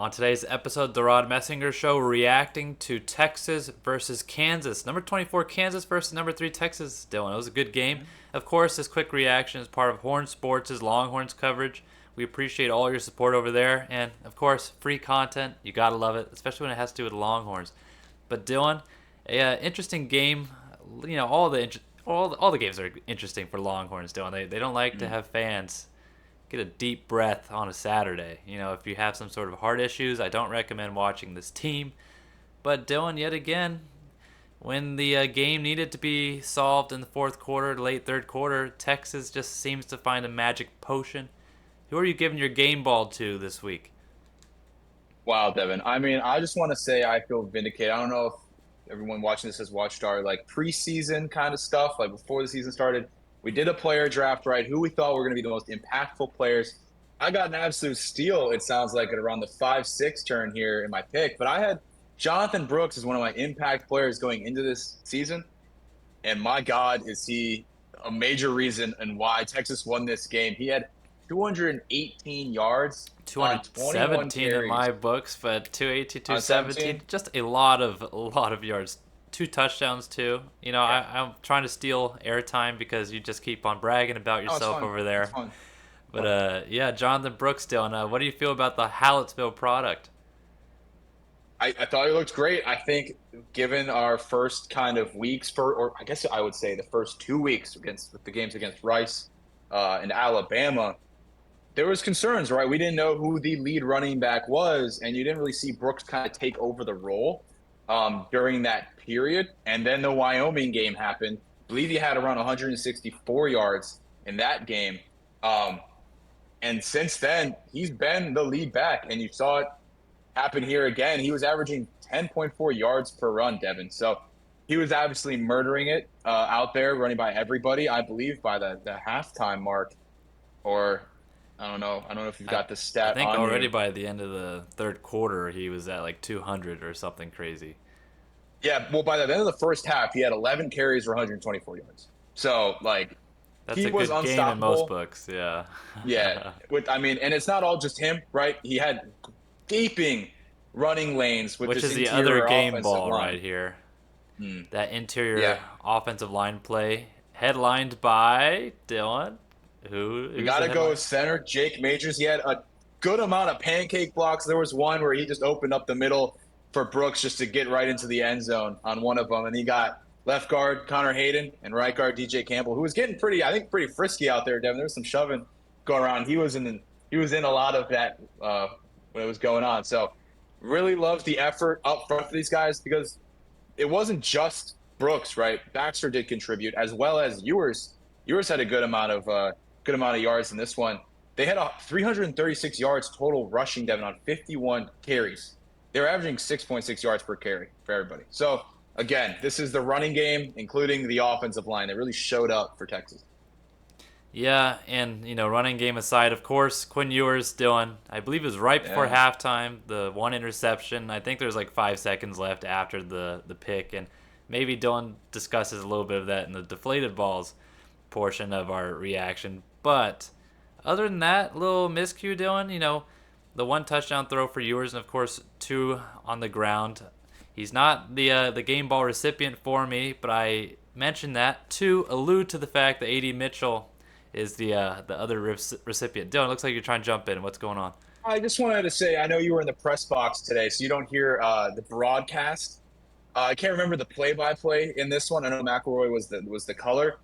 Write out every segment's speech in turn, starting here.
On today's episode, DeRaud Messinger Show, reacting to Texas versus Kansas. Number 24 Kansas versus number 3 Texas. Dylan, it was a good game. Of course, this quick reaction is part of HornSports' Longhorns coverage. We appreciate all your support over there. And, of course, free content. You got to love it, especially when it has to do with Longhorns. But, Dylan, interesting game. You know, all the games are interesting for Longhorns, Dylan. They don't like to have fans get a deep breath on a Saturday. You know, if you have some sort of heart issues, I don't recommend watching this team. But Dylan, yet again, when the game needed to be solved in the fourth quarter, late third quarter, Texas just seems to find a magic potion. Who are you giving your game ball to this week? Wow, Devon. I mean, I just want to say I feel vindicated. I don't know if everyone watching this has watched our preseason kind of stuff, like before the season started. We did a player draft, right? Who we thought were going to be the most impactful players. I got an absolute steal, it sounds like, at around the 5-6 turn here in my pick. But I had Jonathan Brooks as one of my impact players going into this season. And my God, is he a major reason and why Texas won this game. He had 218 yards on 21 217 in carries. my books, but 218, On 217, 17? just a lot of yards. 2 touchdowns too. You know, Yeah. I'm trying to steal airtime because you just keep on bragging about Oh, it's yourself fun. over It's there. fun. But Fun. yeah, Jonathan Brooks, Dylan. What do you feel about the Hallettsville product? I thought he looked great. I think given our first kind of weeks or I guess I would say the first 2 weeks against with the games against Rice and Alabama, there was concerns, right? We didn't know who the lead running back was, and you didn't really see Brooks kind of take over the role during that period. And then the Wyoming game happened. I believe he had around 164 yards in that game. Um, and since then, he's been the lead back, and you saw it happen here again. He was averaging 10.4 yards per run, Devin. So he was obviously murdering it out there, running by everybody. I believe by the halftime mark, or I don't know. I don't know if you've I got the I stat think on already you. by the end of the third quarter, he was at like 200 or something crazy. Yeah, well, by the end of the first half, he had 11 carries for 124 yards. So That's he a was good game in most unstoppable. books, yeah. Yeah, with I mean, and it's not all just him, right? He had gaping running lanes with Which this is the other interior game offensive ball line. right here. Hmm. That Yeah, interior offensive line play, headlined by Dylan. we Who's got the to go with headline? center Jake Majors. He had a good amount of pancake blocks. There was one where he just opened up the middle for Brooks just to get right into the end zone on one of them, and he got left guard Connor Hayden and right guard DJ Campbell, who was getting pretty, I think, pretty frisky out there. Devin, there was some shoving going around. He was in a lot of that when it was going on. So really loved the effort up front for these guys because it wasn't just Brooks, right? Baxter did contribute as well as Ewers. Ewers had a good amount of yards in this one. They had 336 yards total rushing, Devin, on 51 carries. They were averaging 6.6 yards per carry for everybody. So again, this is the running game, including the offensive line. That really showed up for Texas. Yeah, and running game aside, of course, Quinn Ewers, Dylan. I believe it was right before Yeah. halftime. The one interception. I think there's like 5 seconds left after the pick, and maybe Dylan discusses a little bit of that in the deflated balls portion of our reaction. But other than that, little miscue, Dylan. The one touchdown throw for Ewers, and of course 2 on the ground. He's not the game ball recipient for me, but I mentioned that to allude to the fact that A.D. Mitchell is the other recipient. Dylan, looks like you're trying to jump in. What's going on? I just wanted to say, I know you were in the press box today, so you don't hear the broadcast. I can't remember the play-by-play in this one. I know McElroy was the color.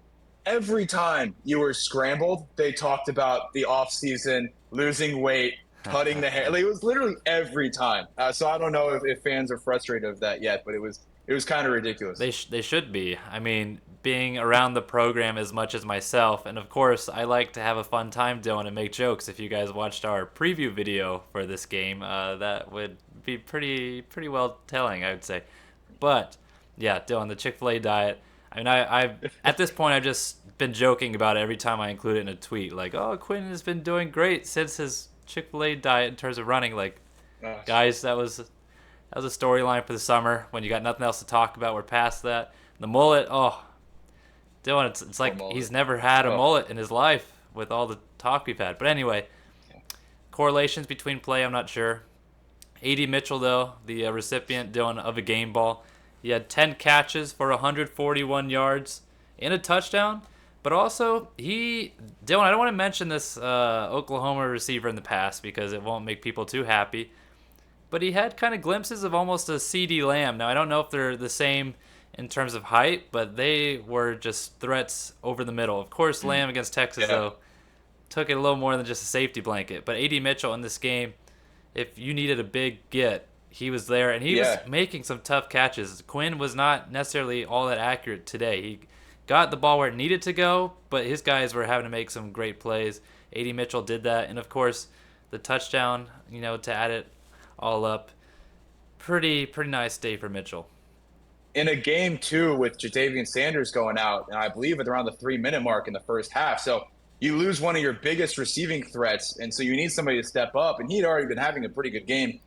Every time you were scrambled, they talked about the off-season, losing weight, cutting the hair. Like, it was literally every time. So I don't know if fans are frustrated of that yet, but it was kind of ridiculous. They should be. I mean, being around the program as much as myself, and of course, I like to have a fun time, Dylan, and make jokes. If you guys watched our preview video for this game, that would be pretty well telling, I would say. But yeah, Dylan, the Chick-fil-A diet. I mean, I've at this point I've just been joking about it every time I include it in a tweet. Like, oh, Quinn has been doing great since his Chick-fil-A diet in terms of running. Like, guys, that was a storyline for the summer when you got nothing else to talk about. We're past that. The mullet, oh, Dylan, it's Poor like mullet. he's never had a Oh, mullet in his life with all the talk we've had. But anyway, correlations between play, I'm not sure. A.D. Mitchell, though, the recipient, Dylan, of a game ball. He had 10 catches for 141 yards and a touchdown. But also, Dylan, I don't want to mention this Oklahoma receiver in the past because it won't make people too happy. But he had kind of glimpses of almost a CD Lamb. Now, I don't know if they're the same in terms of height, but they were just threats over the middle. Of course, Lamb against Texas, Yeah. though, took it a little more than just a safety blanket. But A.D. Mitchell in this game, if you needed a big get, he was there, and he was Yeah. making some tough catches. Quinn was not necessarily all that accurate today. He got the ball where it needed to go, but his guys were having to make some great plays. A.D. Mitchell did that, and of course, the touchdown, to add it all up, pretty nice day for Mitchell. In a game too with Jadavian Sanders going out, and I believe at around the 3 minute mark in the first half. So you lose one of your biggest receiving threats, and so you need somebody to step up. And he'd already been having a pretty good game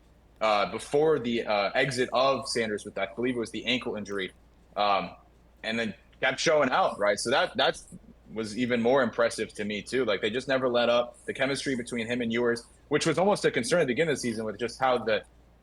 before the exit of Sanders with, I believe it was the ankle injury, um, and then kept showing out, right? So that was even more impressive to me too. Like they just never let up. The chemistry between him and Ewers, which was almost a concern at the beginning of the season with just how the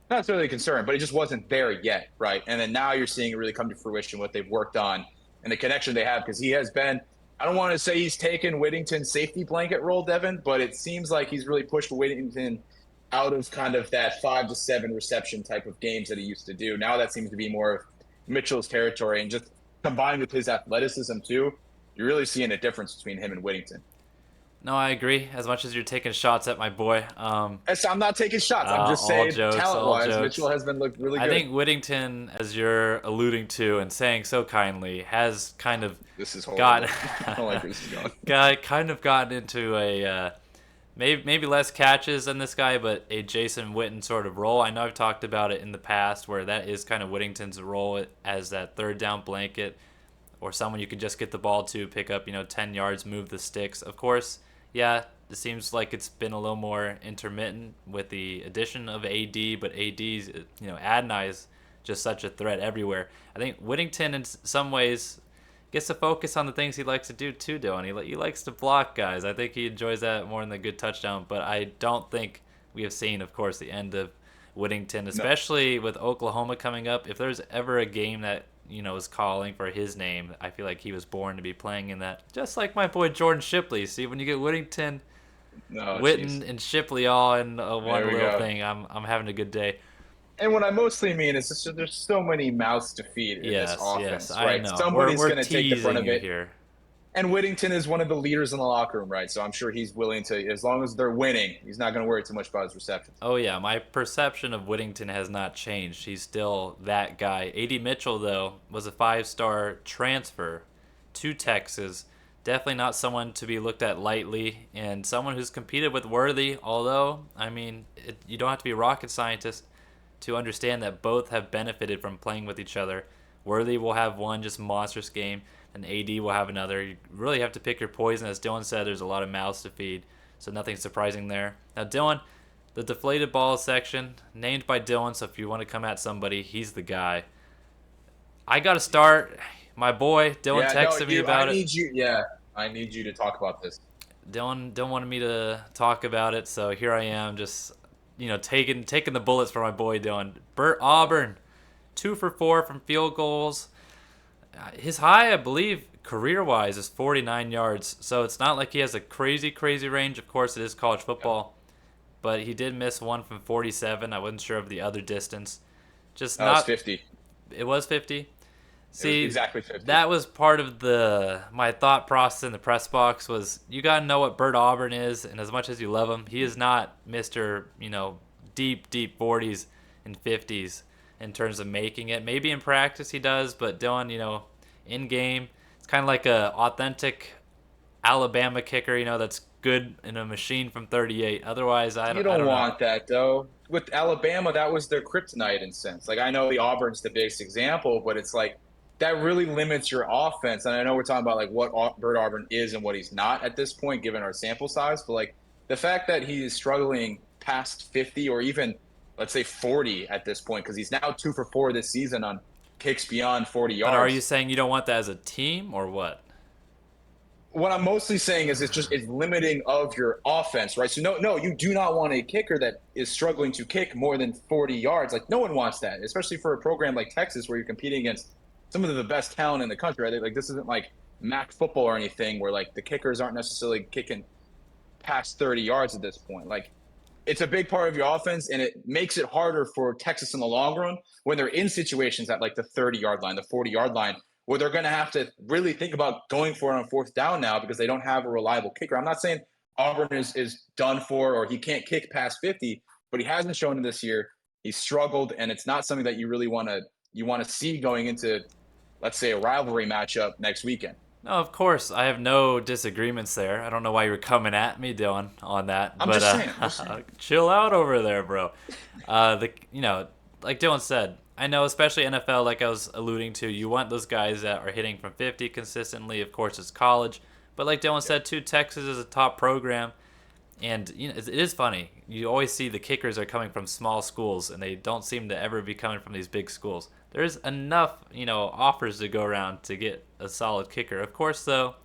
not necessarily a concern, but it just wasn't there yet, right? And then now you're seeing it really come to fruition, what they've worked on and the connection they have, because he has been, I don't want to say he's taken Whittington's safety blanket role, Devon, but it seems like he's really pushed Whittington out of kind of that 5 to 7 reception type of games that he used to do. Now that seems to be more of Mitchell's territory, and just combined with his athleticism too, you're really seeing a difference between him and Whittington. No, I agree. As much as you're taking shots at my boy, I'm not taking shots. I'm just all saying, jokes, all talent-wise, jokes. Mitchell has been looked really I good. think Whittington, as you're alluding to and saying so kindly, has kind of This is horrible. got I don't like where this is going. kind of gotten into a maybe less catches than this guy, but a Jason Witten sort of role. I know I've talked about it in the past where that is kind of Whittington's role as that third down blanket or someone you could just get the ball to, pick up 10 yards, move the sticks. Of course, yeah, it seems like it's been a little more intermittent with the addition of AD, but AD's, Adonai is just such a threat everywhere. I think Whittington, in some ways, gets to focus on the things he likes to do too, Dylan. He likes to block guys. I think he enjoys that more than the good touchdown, but I don't think we have seen, of course, the end of Whittington, No. especially with Oklahoma coming up. If there's ever a game that is calling for his name, I feel like he was born to be playing in that. Just like my boy Jordan Shipley. See, when you get Whittington, No, Witten, jeez. and Shipley all in one There we little go. thing, I'm having a good day. And what I mostly mean is just, there's so many mouths to feed in this Yes, offense, I right? know. Somebody's We're going to take the front teasing of you it. here. And Whittington is one of the leaders in the locker room, right? So I'm sure he's willing to, as long as they're winning, he's not going to worry too much about his receptions. Oh yeah, my perception of Whittington has not changed. He's still that guy. A.D. Mitchell, though, was a 5-star transfer to Texas. Definitely not someone to be looked at lightly, and someone who's competed with Worthy. Although, I mean, you don't have to be a rocket scientist to understand that both have benefited from playing with each other. Worthy will have one just monstrous game, and AD will have another. You really have to pick your poison. As Dylan said, there's a lot of mouths to feed, so nothing surprising there. Now, Dylan, the deflated ball section, named by Dylan, so if you want to come at somebody, he's the guy. I got to start. My boy, Dylan texted me about I it. need you. Yeah, I need you to talk about this. Dylan wanted me to talk about it, so here I am, just taking the bullets for my boy Dylan. Burt Auburn, 2 for 4 from field goals. His high, I believe, career-wise, is 49 yards, so it's not like he has a crazy range. Of course, it is college football, but he did miss one from 47. I wasn't sure of the other distance. Just No, it's not. 50. It was 50. It was See, exactly 50. that was part of my thought process in the press box was you got to know what Burt Auburn is, and as much as you love him, he is not Mr., deep 40s and 50s in terms of making it. Maybe in practice he does, but Dylan, in game, it's kind of like a authentic Alabama kicker, that's good in a machine from 38. Otherwise, I You don't don't know. want that though. With Alabama, that was their kryptonite in a sense. Like I know the Auburn's the biggest example, but it's like that really limits your offense. And I know we're talking about like what Bert Auburn is and what he's not at this point, given our sample size. But like the fact that he is struggling past 50 or even let's say 40 at this point, because he's now 2 for 4 this season on kicks beyond 40 But are you yards. saying you don't want that as a team or what? what I'm mostly saying is it's limiting of your offense, right? So no, you do not want a kicker that is struggling to kick more than 40 yards. Like no one wants that, especially for a program like Texas where you're competing against some of the best talent in the country, right? Like this isn't like MAC football or anything where like the kickers aren't necessarily kicking past 30 yards at this point. Like it's a big part of your offense, and it makes it harder for Texas in the long run when they're in situations at like the 30-yard line, the 40-yard line, where they're going to have to really think about going for it on fourth down now because they don't have a reliable kicker. I'm not saying Auburn is done for or he can't kick past 50, but he hasn't shown it this year. He's struggled, and it's not something that you really want to see going into, let's say, a rivalry matchup next weekend. No, of course, I have no disagreements there. I don't know why you were coming at me, Dylan, on that, I'm but just saying. I'm just saying. chill out over there, bro. Like Dylan said, I know, especially NFL, like I was alluding to, you want those guys that are hitting from 50 consistently. Of course, it's college, but like Dylan said too, Texas is a top program, and it is funny. You always see the kickers are coming from small schools, and they don't seem to ever be coming from these big schools. There's enough, offers to go around to get a solid kicker. Of course, though,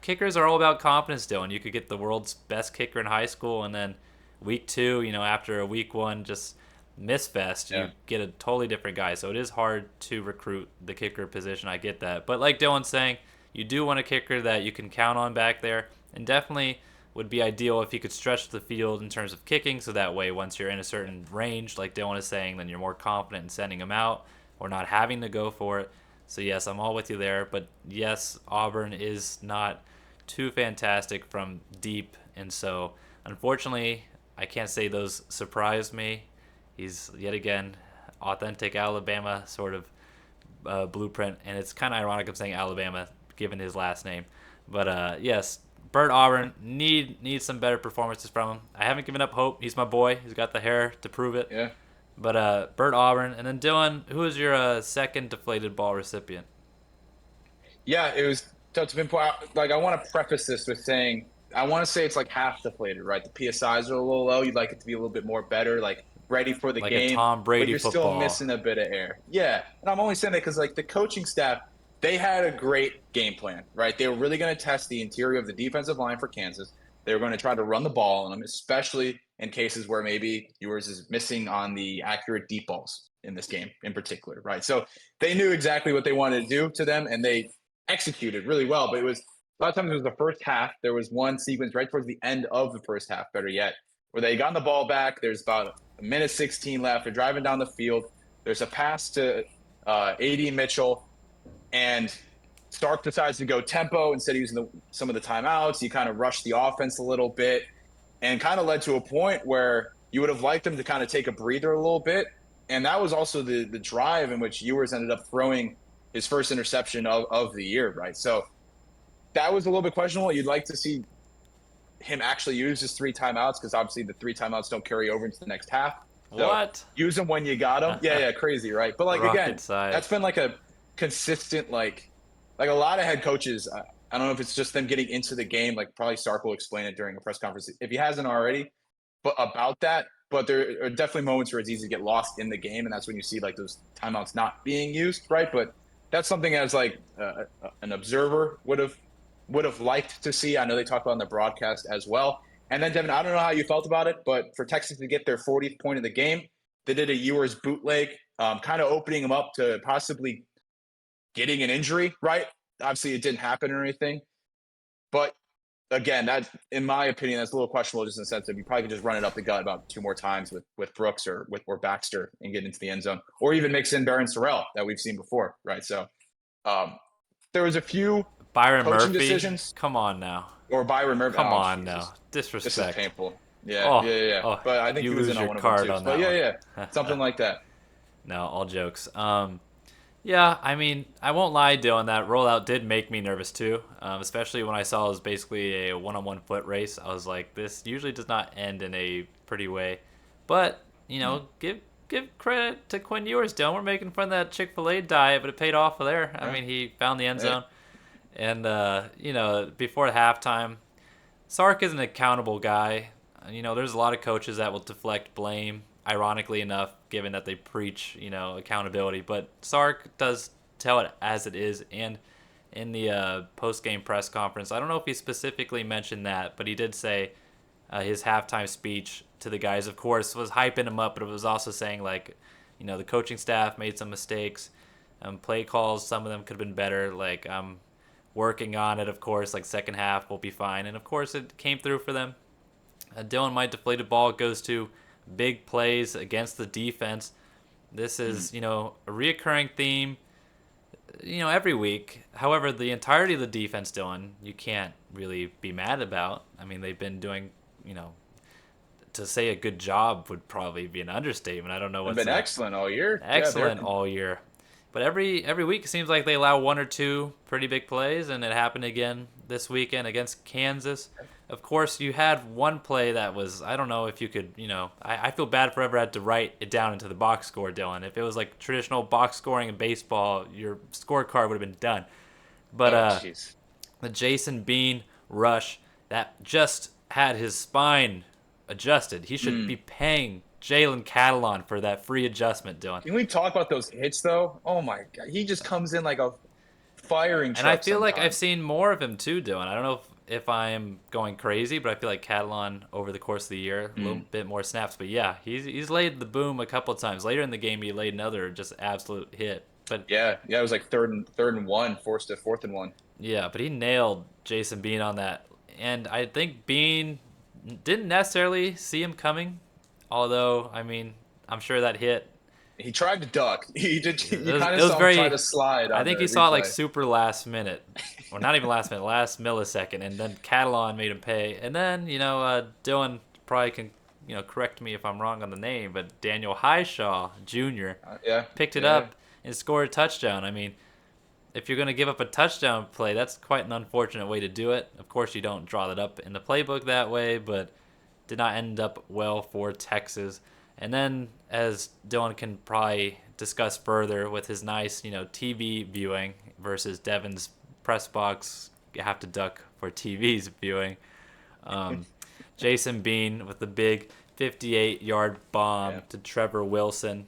kickers are all about confidence, Dylan. You could get the world's best kicker in high school, and then week two, after a week one, just miss fest, you get a totally different guy. So it is hard to recruit the kicker position. I get that. But like Dylan's saying, you do want a kicker that you can count on back there, and definitely would be ideal if you could stretch the field in terms of kicking, so that way once you're in a certain range, like Dylan is saying, then you're more confident in sending them out or not having to go for it. So yes, I'm all with you there. But yes, Auburn is not too fantastic from deep, and so unfortunately, I can't say those surprised me. He's yet again authentic Alabama sort of blueprint, and it's kind of ironic I'm saying Alabama given his last name. But yes, Bert Auburn needs some better performances from him. I haven't given up hope. He's my boy. He's got the hair to prove it. Yeah. But Bert Auburn, and then Dylan, who is your second deflated ball recipient? Yeah, it was tough to pinpoint. Like, I want to preface this with saying, I want to say it's like half deflated, right? The PSIs are a little low. You'd like it to be a little bit more better, like ready for the Like a game, Tom but Brady you're football. still missing a bit of air. Yeah, and I'm only saying that because like the coaching staff, they had a great game plan, right? They were really going to test the interior of the defensive line for Kansas. They were going to try to run the ball on them, especially in cases where maybe yours is missing on the accurate deep balls in this game in particular, right? So they knew exactly what they wanted to do to them, and they executed really well. But it was a lot of times it was the first half. There was one sequence right towards the end of the first half, better yet, where they got the ball back. There's about a minute 16 left. They're driving down the field. There's a pass to A.D. Mitchell, and Stark decides to go tempo instead of using some of the timeouts. He kind of rushed the offense a little bit and kind of led to a point where you would have liked him to kind of take a breather a little bit. And that was also the drive in which Ewers ended up throwing his first interception of the year, right? So that was a little bit questionable. You'd like to see him actually use his 3 timeouts because obviously the 3 timeouts don't carry over into the next half. So What? use them when you got them. Yeah, crazy, right? But like Rocket again, science. that's been like a consistent like a lot of head coaches. I don't know if it's just them getting into the game. Like probably Stark will explain it during a press conference if he hasn't already, but about that. But there are definitely moments where it's easy to get lost in the game, and that's when you see like those timeouts not being used, right? But that's something as like an observer would have liked to see. I know they talked about on the broadcast as well. And then Devon, I don't know how you felt about it, but for Texas to get their 40th point of the game, they did a Ewers bootleg, kind of opening them up to possibly getting an injury, right? Obviously, it didn't happen or anything. But again, that, in my opinion, that's a little questionable just in the sense of you probably could just run it up the gut about 2 more times with Brooks or Baxter and get into the end zone, or even mix in Barron Sorrell that we've seen before, right? So there was a few Byron coaching Murphy. decisions. Come on now. Or Byron Murphy. Come oh, on Jesus. now. Disrespect. This is painful. Yeah. Oh, but I think you he was lose in on your one card of them too. on But that yeah. Something like that. No, all jokes. Yeah, I mean, I won't lie, Dylan, that rollout did make me nervous too, especially when I saw it was basically a one-on-one foot race. I was like, this usually does not end in a pretty way. But, give credit to Quinn Ewers, Dylan. We're making fun of that Chick-fil-A diet, but it paid off there. I mean, he found the end zone. And, before halftime, Sark is an accountable guy. There's a lot of coaches that will deflect blame, ironically enough, given that they preach, accountability. But Sark does tell it as it is. And in the post-game press conference. I don't know if he specifically mentioned that, but he did say his halftime speech to the guys, of course, was hyping him up, but it was also saying, like, the coaching staff made some mistakes. Play calls, some of them could have been better. Like, I'm working on it, of course. Like, second half will be fine. And, of course, it came through for them. Dylan, my deflated ball goes to big plays against the defense. This is, a reoccurring theme, every week. However, the entirety of the defense, Dylan, you can't really be mad about. I mean, they've been doing, to say a good job would probably be an understatement. I don't know what's They've been excellent all year. excellent all year. But every week it seems like they allow one or two pretty big plays, and it happened again this weekend against Kansas. Of course, you had one play that was, I don't know if you could, I feel bad for whoever had to write it down into the box score, Dylan. If it was like traditional box scoring in baseball, your scorecard would have been done. But the Jason Bean rush that just had his spine adjusted. He should be paying Jalen Catalon for that free adjustment, Dylan. Can we talk about those hits, though? Oh, my God. He just comes in like a firing truck. And I feel like sometimes. I've seen more of him, too, Dylan. I don't know if I am going crazy, but I feel like Catalon over the course of the year, a little bit more snaps. But, yeah, he's laid the boom a couple of times. Later in the game, he laid another just absolute hit. But yeah, it was like third and one, forced to 4th and 1. Yeah, but he nailed Jason Bean on that. And I think Bean didn't necessarily see him coming. Although, I mean, I'm sure that hit. He tried to duck. He did. You It kind was of saw very, him try to slide. I On think the he saw it like replay. super last minute. Or not even last minute, last millisecond. And then Catalan made him pay. And then, Dylan probably can, correct me if I'm wrong on the name, but Daniel Highshaw Jr. Picked it up and scored a touchdown. I mean, if you're going to give up a touchdown play, that's quite an unfortunate way to do it. Of course, you don't draw that up in the playbook that way, but did not end up well for Texas. And then, as Dylan can probably discuss further with his nice, TV viewing versus Devon's press box, you have to duck for TV's viewing. Jason Bean with the big 58-yard bomb to Trevor Wilson.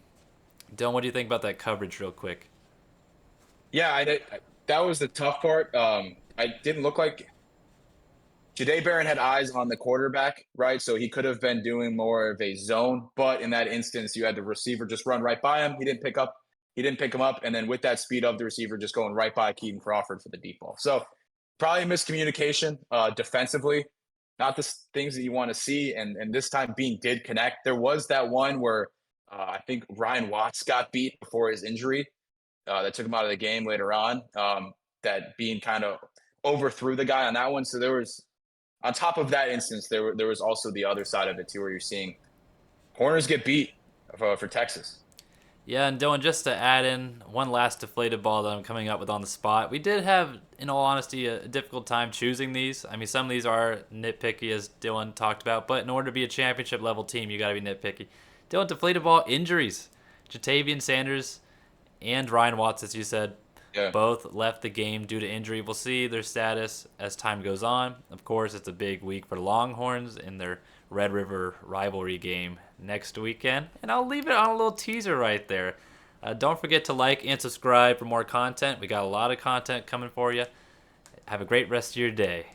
Dylan, what do you think about that coverage real quick? Yeah, that was the tough part. I didn't look like Jahdae Barron had eyes on the quarterback, right? So he could have been doing more of a zone, but in that instance, you had the receiver just run right by him. He didn't pick him up, and then with that speed of the receiver, just going right by Keaton Crawford for the deep ball. So probably miscommunication defensively, not the things that you want to see. And this time, Bean did connect. There was that one where I think Ryan Watts got beat before his injury that took him out of the game later on. That Bean kind of overthrew the guy on that one. So there was. On top of that instance, there was also the other side of it too, where you're seeing Horners get beat for Texas. Yeah, and Dylan, just to add in one last deflated ball that I'm coming up with on the spot, we did have, in all honesty, a difficult time choosing these. I mean, some of these are nitpicky, as Dylan talked about, but in order to be a championship level team, you got to be nitpicky. Dylan, deflated ball injuries. Jatavian Sanders and Ryan Watts, as you said, both left the game due to injury. We'll see their status as time goes on. Of course, it's a big week for Longhorns in their Red River rivalry game next weekend. And I'll leave it on a little teaser right there. Don't forget to like and subscribe for more content. We got a lot of content coming for you. Have a great rest of your day.